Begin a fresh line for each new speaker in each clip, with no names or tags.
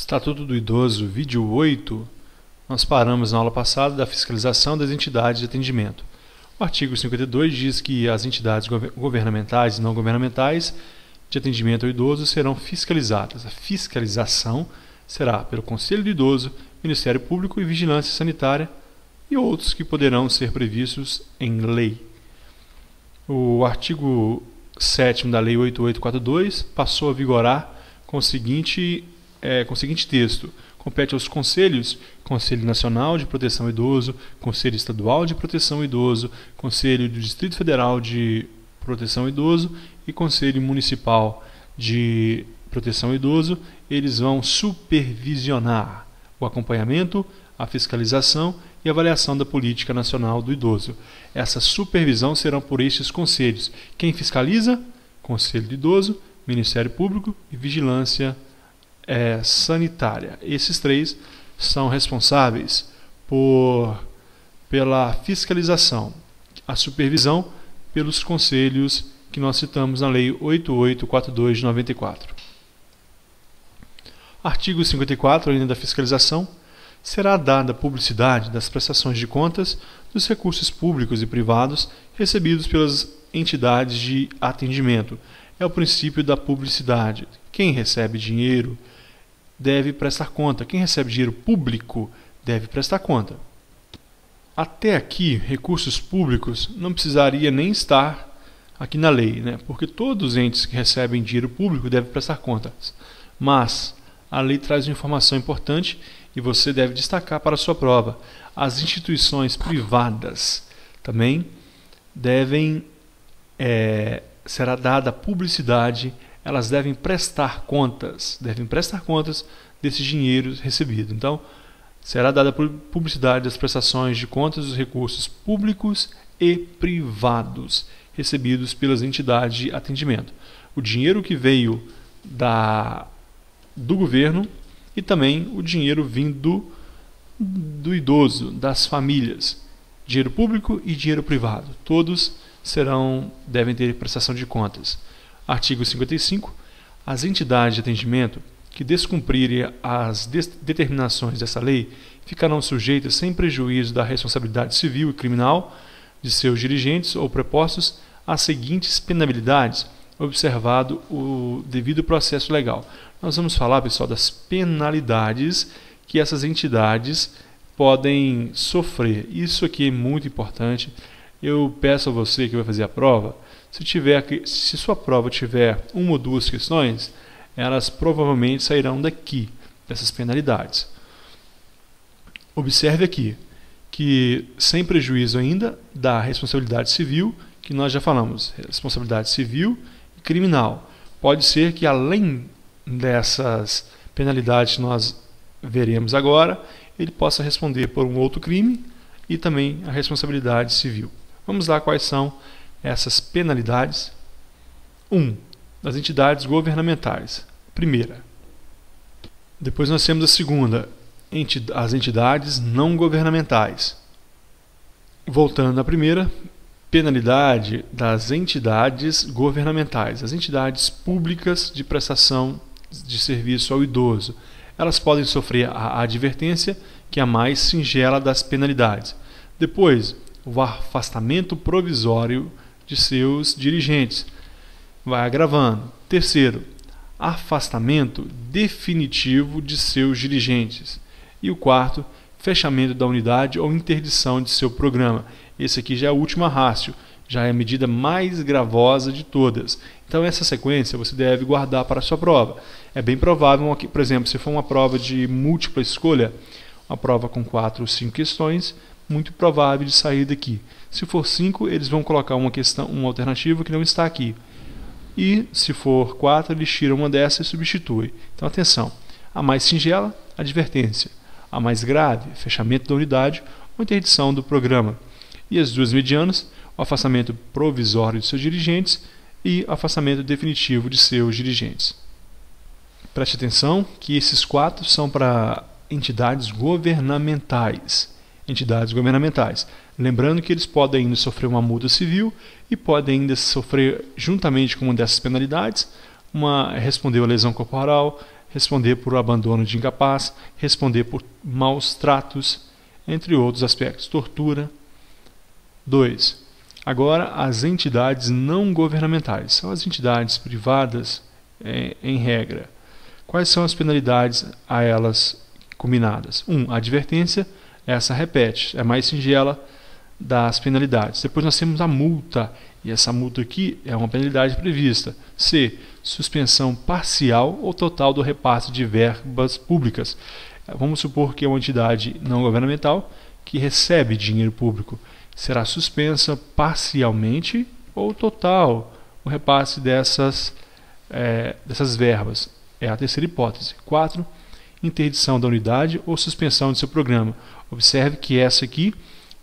Estatuto do Idoso, vídeo 8, nós paramos na aula passada da fiscalização das entidades de atendimento. O artigo 52 diz que as entidades governamentais e não governamentais de atendimento ao idoso serão fiscalizadas. A fiscalização será pelo Conselho do Idoso, Ministério Público e Vigilância Sanitária e outros que poderão ser previstos em lei. O artigo 7º da Lei 8842 passou a vigorar com o seguinte texto: compete aos conselhos, Conselho Nacional de Proteção ao Idoso, Conselho Estadual de Proteção ao Idoso, Conselho do Distrito Federal de Proteção ao Idoso e Conselho Municipal de Proteção ao Idoso. Eles vão supervisionar o acompanhamento, a fiscalização e avaliação da política nacional do idoso. Essa supervisão será por estes conselhos. Quem fiscaliza? Conselho do Idoso, Ministério Público e Vigilância Sanitária. Esses três são responsáveis pela fiscalização. A supervisão pelos conselhos que nós citamos na Lei 8842 de 94. Artigo 54, ainda da fiscalização, será dada publicidade das prestações de contas dos recursos públicos e privados recebidos pelas entidades de atendimento. É o princípio da publicidade. Quem recebe dinheiro deve prestar conta. Quem recebe dinheiro público deve prestar conta. Até aqui, recursos públicos não precisaria nem estar aqui na lei, né? Porque todos os entes que recebem dinheiro público devem prestar contas. Mas a lei traz uma informação importante e você deve destacar para a sua prova. As instituições privadas também será dada publicidade, elas devem prestar contas desse dinheiro recebido. Então, será dada publicidade das prestações de contas dos recursos públicos e privados recebidos pelas entidades de atendimento. O dinheiro que veio do governo e também o dinheiro vindo do idoso, das famílias. Dinheiro público e dinheiro privado. Todos devem ter prestação de contas. Artigo 55. As entidades de atendimento que descumprirem as determinações dessa lei ficarão sujeitas, sem prejuízo da responsabilidade civil e criminal de seus dirigentes ou prepostos, às seguintes penalidades, observado o devido processo legal. Nós vamos falar, pessoal, das penalidades que essas entidades podem sofrer. Isso aqui é muito importante. Eu peço a você que vai fazer a prova, se sua prova tiver uma ou duas questões, elas provavelmente sairão daqui, dessas penalidades. Observe aqui que, sem prejuízo ainda da responsabilidade civil, que nós já falamos, responsabilidade civil e criminal. Pode ser que, além dessas penalidades que nós veremos agora, ele possa responder por um outro crime e também a responsabilidade civil. Vamos lá quais são essas penalidades. 1. Das entidades governamentais. Primeira. Depois nós temos a segunda, as entidades não governamentais. Voltando à primeira, penalidade das entidades governamentais. As entidades públicas de prestação de serviço ao idoso. Elas podem sofrer a advertência, que é a mais singela das penalidades. Depois, o afastamento provisório de seus dirigentes. Vai agravando. Terceiro, afastamento definitivo de seus dirigentes. E o quarto, fechamento da unidade ou interdição de seu programa. Esse aqui já é a última ratio, já é a medida mais gravosa de todas. Então essa sequência você deve guardar para a sua prova. É bem provável, por exemplo, se for uma prova de múltipla escolha, uma prova com 4 ou 5 questões, muito provável de sair daqui. Se for 5, eles vão colocar uma alternativa que não está aqui. E se for 4, eles tiram uma dessa e substituem. Então atenção, a mais singela, advertência. A mais grave, fechamento da unidade ou interdição do programa. E as duas medianas, o afastamento provisório de seus dirigentes e afastamento definitivo de seus dirigentes. Preste atenção que esses 4 são para entidades governamentais. Lembrando que eles podem ainda sofrer uma multa civil e podem ainda sofrer, juntamente com uma dessas penalidades, responder a lesão corporal, responder por abandono de incapaz, responder por maus tratos, entre outros aspectos, tortura. 2. Agora, as entidades não governamentais. São as entidades privadas, em regra. Quais são as penalidades a elas combinadas? 1. Advertência. Essa repete, é mais singela das penalidades. Depois nós temos a multa, e essa multa aqui é uma penalidade prevista. C. Suspensão parcial ou total do repasse de verbas públicas. Vamos supor que é uma entidade não governamental que recebe dinheiro público. Será suspensa parcialmente ou total o repasse dessas verbas. É a terceira hipótese. 4. Interdição da unidade ou suspensão de seu programa. Observe que essa aqui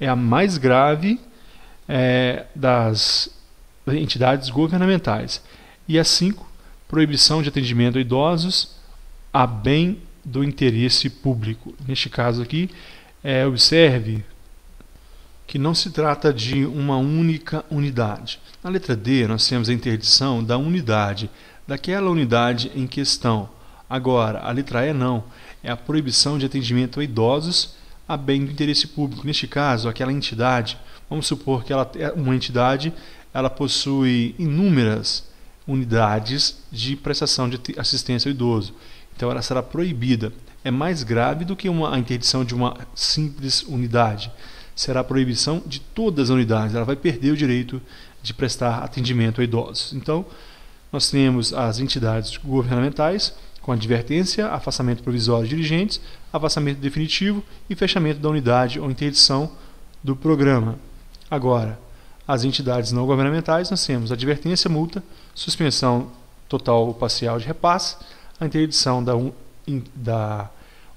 é a mais grave das entidades governamentais. E a 5. Proibição de atendimento a idosos a bem do interesse público. Neste caso aqui, observe que não se trata de uma única unidade. Na letra D, nós temos a interdição da unidade, daquela unidade em questão. Agora, a letra E não, é a proibição de atendimento a idosos a bem do interesse público. Neste caso, aquela entidade, vamos supor que ela é uma entidade, ela possui inúmeras unidades de prestação de assistência ao idoso. Então, ela será proibida. É mais grave do que a interdição de uma simples unidade. Será a proibição de todas as unidades. Ela vai perder o direito de prestar atendimento a idosos. Então, nós temos as entidades governamentais com advertência, afastamento provisório de dirigentes, afastamento definitivo e fechamento da unidade ou interdição do programa. Agora, as entidades não governamentais, nós temos advertência, multa, suspensão total ou parcial de repasse, a interdição da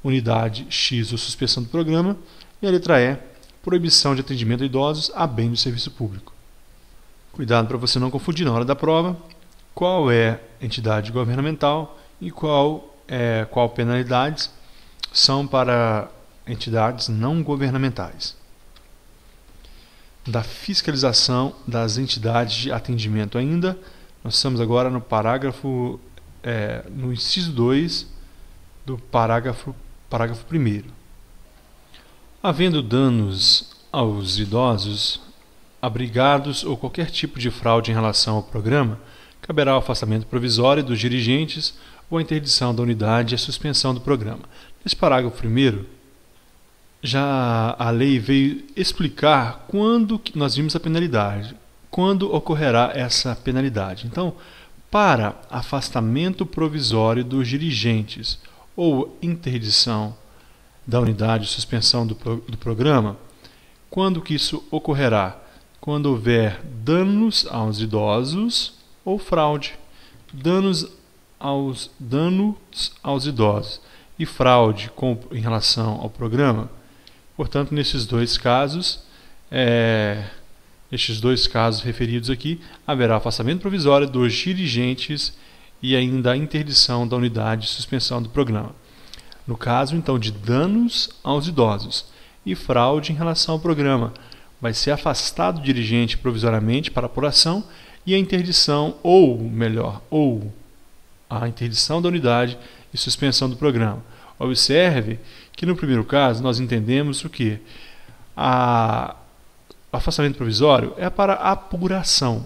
unidade X ou suspensão do programa, e a letra E, proibição de atendimento a idosos a bem do serviço público. Cuidado para você não confundir na hora da prova qual é entidade governamental e qual penalidades são para entidades não governamentais. Da fiscalização das entidades de atendimento ainda, nós estamos agora no parágrafo, no inciso 2 do parágrafo 1º. Havendo danos aos idosos, abrigados ou qualquer tipo de fraude em relação ao programa, caberá o afastamento provisório dos dirigentes ou a interdição da unidade e a suspensão do programa. Nesse parágrafo 1º, já a lei veio explicar quando nós vimos a penalidade, quando ocorrerá essa penalidade. Então, para afastamento provisório dos dirigentes ou interdição da unidade, suspensão do programa, quando que isso ocorrerá? Quando houver danos aos idosos ou fraude. Danos aos idosos e fraude em relação ao programa. Portanto, nesses dois casos referidos aqui, haverá afastamento provisório dos dirigentes e ainda a interdição da unidade de suspensão do programa. No caso, então, de danos aos idosos e fraude em relação ao programa, vai ser afastado o dirigente provisoriamente para apuração e a interdição, ou a interdição da unidade e suspensão do programa. Observe que no primeiro caso nós entendemos o que? O afastamento provisório é para apuração,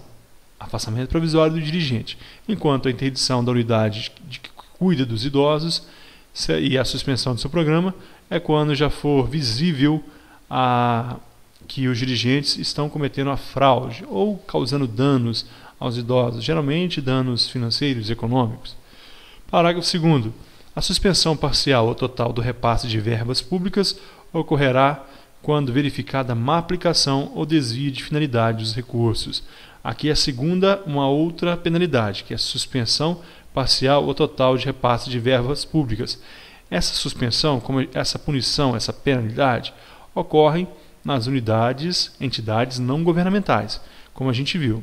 afastamento provisório do dirigente, enquanto a interdição da unidade que cuida dos idosos e a suspensão do seu programa é quando já for visível que os dirigentes estão cometendo a fraude ou causando danos aos idosos, geralmente danos financeiros e econômicos. Parágrafo 2º. A suspensão parcial ou total do repasse de verbas públicas ocorrerá quando verificada má aplicação ou desvio de finalidade dos recursos. Aqui é a segunda, uma outra penalidade, que é a suspensão parcial ou total de repasse de verbas públicas. Essa suspensão, essa punição, essa penalidade, ocorrem nas entidades não governamentais, como a gente viu.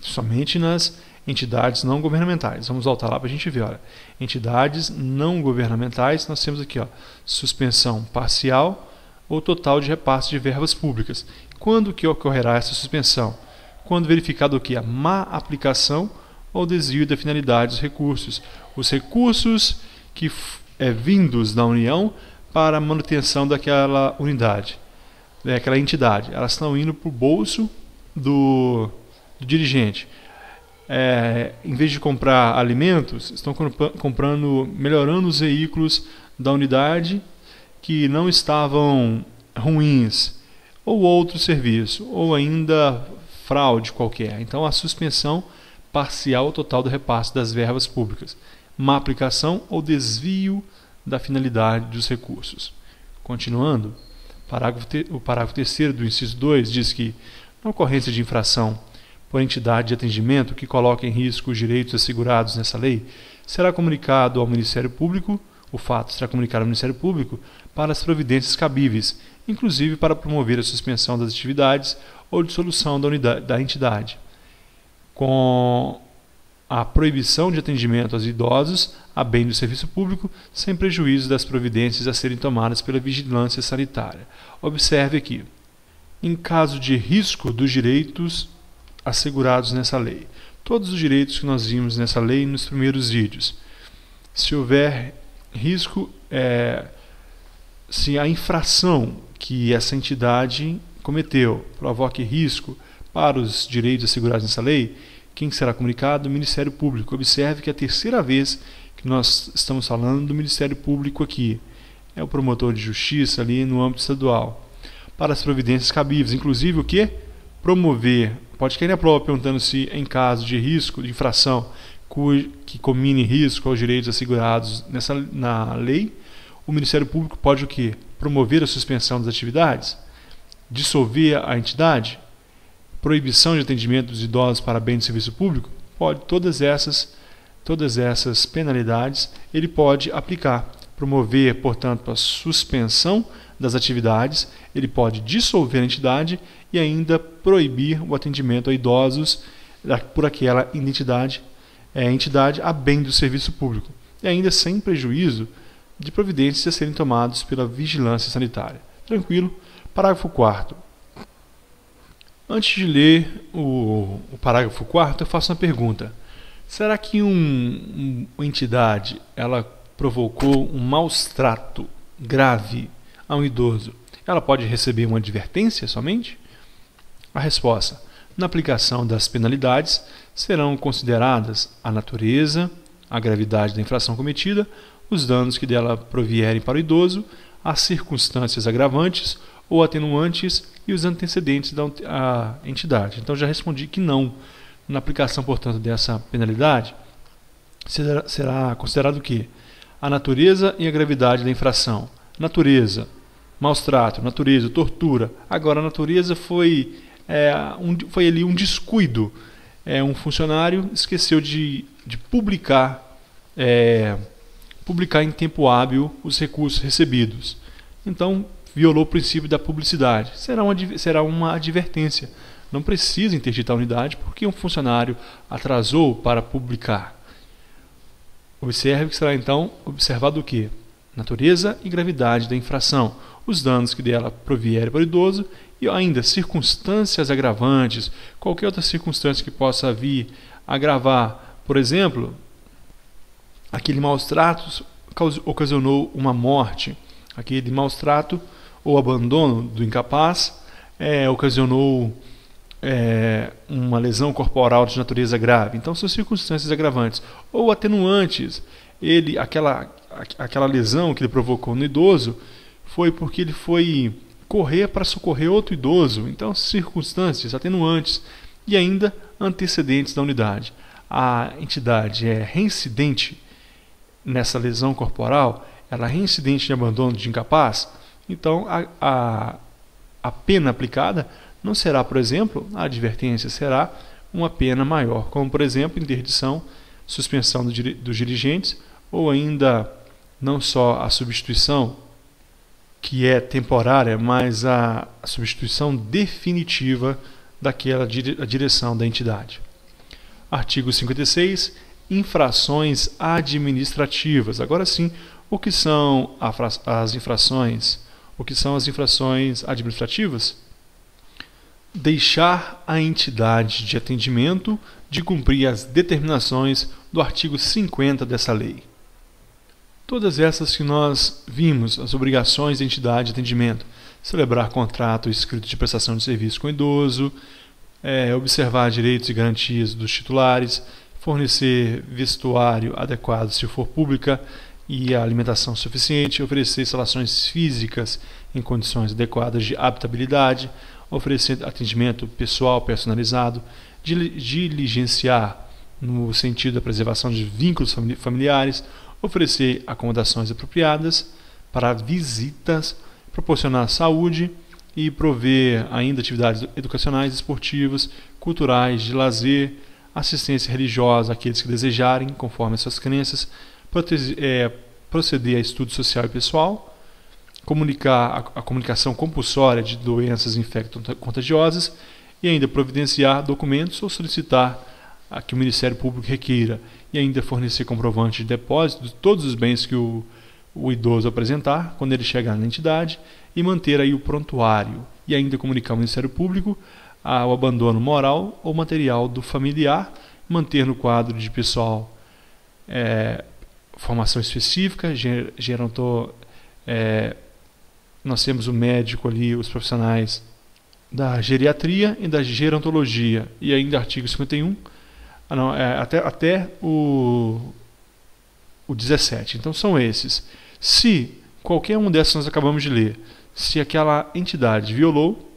Somente nas entidades não governamentais. Vamos voltar lá para a gente ver. Olha. Entidades não governamentais, nós temos aqui suspensão parcial ou total de repasse de verbas públicas. Quando que ocorrerá essa suspensão? Quando verificado o que? A má aplicação ou desvio da finalidade dos recursos. Os recursos que vindos da União para a manutenção daquela unidade, daquela entidade, elas estão indo para o bolso do dirigente. Em vez de comprar alimentos, estão melhorando os veículos da unidade que não estavam ruins, ou outro serviço, ou ainda fraude qualquer. Então, a suspensão parcial ou total do repasse das verbas públicas, má aplicação ou desvio da finalidade dos recursos. Continuando, o parágrafo 3º do inciso 2 diz que, na ocorrência de infração por entidade de atendimento que coloque em risco os direitos assegurados nessa lei, será comunicado ao Ministério Público, o fato será comunicado ao Ministério Público para as providências cabíveis, inclusive para promover a suspensão das atividades ou dissolução da entidade, com a proibição de atendimento aos idosos a bem do serviço público, sem prejuízo das providências a serem tomadas pela vigilância sanitária. Observe aqui, em caso de risco dos direitos assegurados nessa lei. Todos os direitos que nós vimos nessa lei nos primeiros vídeos. Se houver risco, se a infração que essa entidade cometeu provoque risco para os direitos assegurados nessa lei, quem será comunicado? O Ministério Público. Observe que é a terceira vez que nós estamos falando do Ministério Público aqui. É o promotor de justiça ali no âmbito estadual. Para as providências cabíveis, inclusive o quê? Promover. Pode cair na prova perguntando se em caso de risco, de infração, que comine risco aos direitos assegurados na lei, o Ministério Público pode o quê? Promover a suspensão das atividades, dissolver a entidade, proibição de atendimento dos idosos para bem de serviço público, pode todas essas penalidades ele pode aplicar, promover, portanto, a suspensão das atividades, ele pode dissolver a entidade e ainda proibir o atendimento a idosos por aquela entidade a bem do serviço público, e ainda sem prejuízo de providências a serem tomadas pela vigilância sanitária. Tranquilo? Parágrafo 4º. Antes de ler o parágrafo 4º, eu faço uma pergunta. Será que uma entidade ela provocou um maus-trato grave a um idoso? Ela pode receber uma advertência somente? A resposta: na aplicação das penalidades serão consideradas a natureza, a gravidade da infração cometida, os danos que dela provierem para o idoso, as circunstâncias agravantes ou atenuantes e os antecedentes da entidade. Então já respondi que não. Na aplicação, portanto, dessa penalidade, será considerado o quê? A natureza e a gravidade da infração. Natureza, maus-trato, natureza, tortura. Agora, a natureza foi ali um descuido. Um funcionário esqueceu de publicar em tempo hábil os recursos recebidos. Então, violou o princípio da publicidade. Será uma advertência. Não precisa interditar a unidade porque um funcionário atrasou para publicar. Observe que será então observado o quê? Natureza e gravidade da infração, os danos que dela provierem para o idoso e ainda circunstâncias agravantes, qualquer outra circunstância que possa vir a agravar. Por exemplo, aquele maus-trato ocasionou uma morte, aquele maus-trato ou abandono do incapaz ocasionou uma lesão corporal de natureza grave. Então são circunstâncias agravantes. Ou atenuantes, aquela lesão que ele provocou no idoso foi porque ele foi correr para socorrer outro idoso. Então circunstâncias atenuantes e ainda antecedentes da unidade. A entidade é reincidente nessa lesão corporal, ela é reincidente em abandono de incapaz, então a pena aplicada não será, por exemplo, a advertência, será uma pena maior, como, por exemplo, interdição, suspensão dos dirigentes, ou ainda não só a substituição, que é temporária, mas a substituição definitiva daquela direção da entidade. Artigo 56. Infrações administrativas. Agora sim, o que são as infrações? O que são as infrações administrativas? deixar a entidade de atendimento de cumprir as determinações do artigo 50 dessa lei. Todas essas que nós vimos, as obrigações da entidade de atendimento: celebrar contrato escrito de prestação de serviço com o idoso, observar direitos e garantias dos titulares, fornecer vestuário adequado se for pública e a alimentação suficiente, oferecer instalações físicas em condições adequadas de habitabilidade, oferecer atendimento pessoal personalizado, diligenciar no sentido da preservação de vínculos familiares, oferecer acomodações apropriadas para visitas, proporcionar saúde e prover ainda atividades educacionais, esportivas, culturais, de lazer, assistência religiosa àqueles que desejarem, conforme as suas crenças, proceder a estudo social e pessoal, comunicar a comunicação compulsória de doenças infecto-contagiosas e ainda providenciar documentos ou solicitar a que o Ministério Público requeira e ainda fornecer comprovante de depósito de todos os bens que o idoso apresentar quando ele chegar na entidade e manter aí o prontuário e ainda comunicar ao Ministério Público o abandono moral ou material do familiar, manter no quadro de pessoal formação específica, nós temos o médico ali, os profissionais da geriatria e da gerontologia, e ainda artigo 51, até o 17. Então são esses. Se qualquer um dessas nós acabamos de ler, se aquela entidade violou,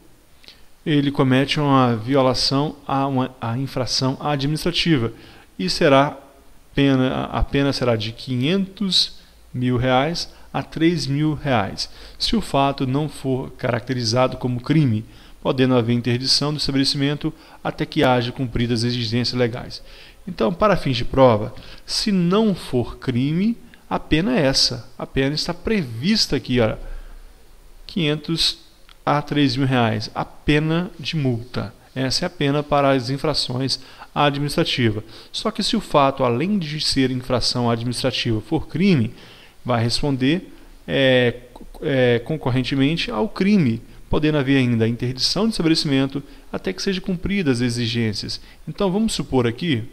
ele comete uma violação a infração administrativa e a pena será de R$500.000 a R$3.000, se o fato não for caracterizado como crime, podendo haver interdição do estabelecimento até que haja cumpridas as exigências legais. Então, para fins de prova, se não for crime, a pena é essa. A pena está prevista aqui, olha, R$500 a R$3.000, a pena de multa. Essa é a pena para as infrações administrativas. Só que se o fato, além de ser infração administrativa, for crime, vai responder concorrentemente ao crime, podendo haver ainda a interdição do estabelecimento até que sejam cumpridas as exigências. Então vamos supor aqui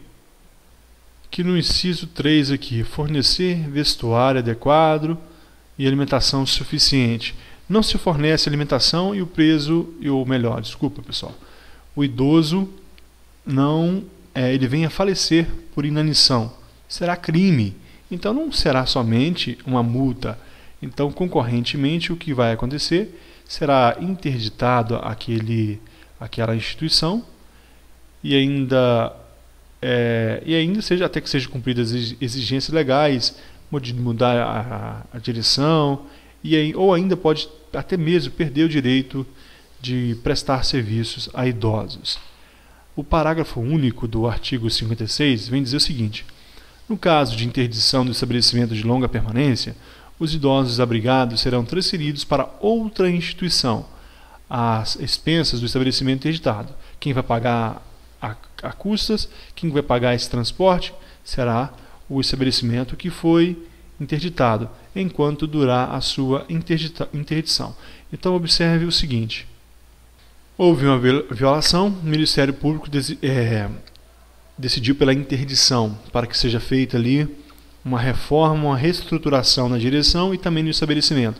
que no inciso 3 aqui, fornecer vestuário adequado e alimentação suficiente. Não se fornece alimentação e o idoso ele vem a falecer por inanição. Será crime. Então não será somente uma multa. Então, concorrentemente, o que vai acontecer será interditado aquela instituição e ainda seja até que sejam cumpridas as exigências legais, mudar a direção ou ainda pode até mesmo perder o direito de prestar serviços a idosos. O parágrafo único do artigo 56 vem dizer o seguinte: no caso de interdição do estabelecimento de longa permanência, os idosos abrigados serão transferidos para outra instituição, às expensas do estabelecimento interditado. Quem vai pagar a custas, quem vai pagar esse transporte, será o estabelecimento que foi interditado, enquanto durar a sua interdição. Então observe o seguinte: houve uma violação, o Ministério Público decidiu pela interdição, para que seja feita ali uma reforma, uma reestruturação na direção e também no estabelecimento.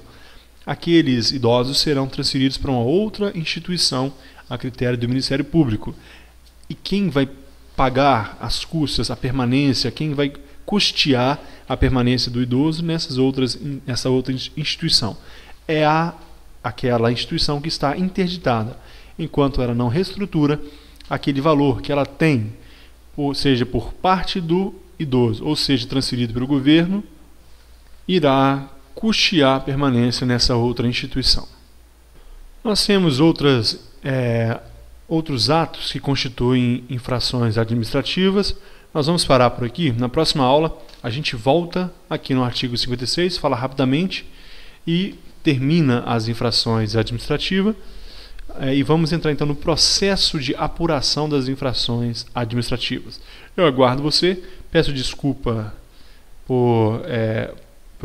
Aqueles idosos serão transferidos para uma outra instituição a critério do Ministério Público. E quem vai pagar as custas, a permanência, quem vai custear a permanência do idoso nessa outra instituição? É aquela instituição que está interditada, enquanto ela não reestrutura aquele valor que ela tem, ou seja, por parte do idoso, ou seja, transferido pelo governo, irá custear a permanência nessa outra instituição. Nós temos outros atos que constituem infrações administrativas. Nós vamos parar por aqui. Na próxima aula a gente volta aqui no artigo 56, fala rapidamente e termina as infrações administrativas. E vamos entrar então no processo de apuração das infrações administrativas. Eu aguardo você, peço desculpa por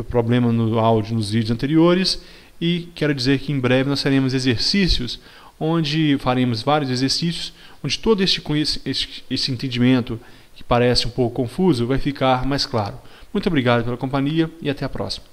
problema no áudio nos vídeos anteriores e quero dizer que em breve nós teremos exercícios onde faremos vários exercícios, onde todo esse entendimento que parece um pouco confuso vai ficar mais claro. Muito obrigado pela companhia e até a próxima.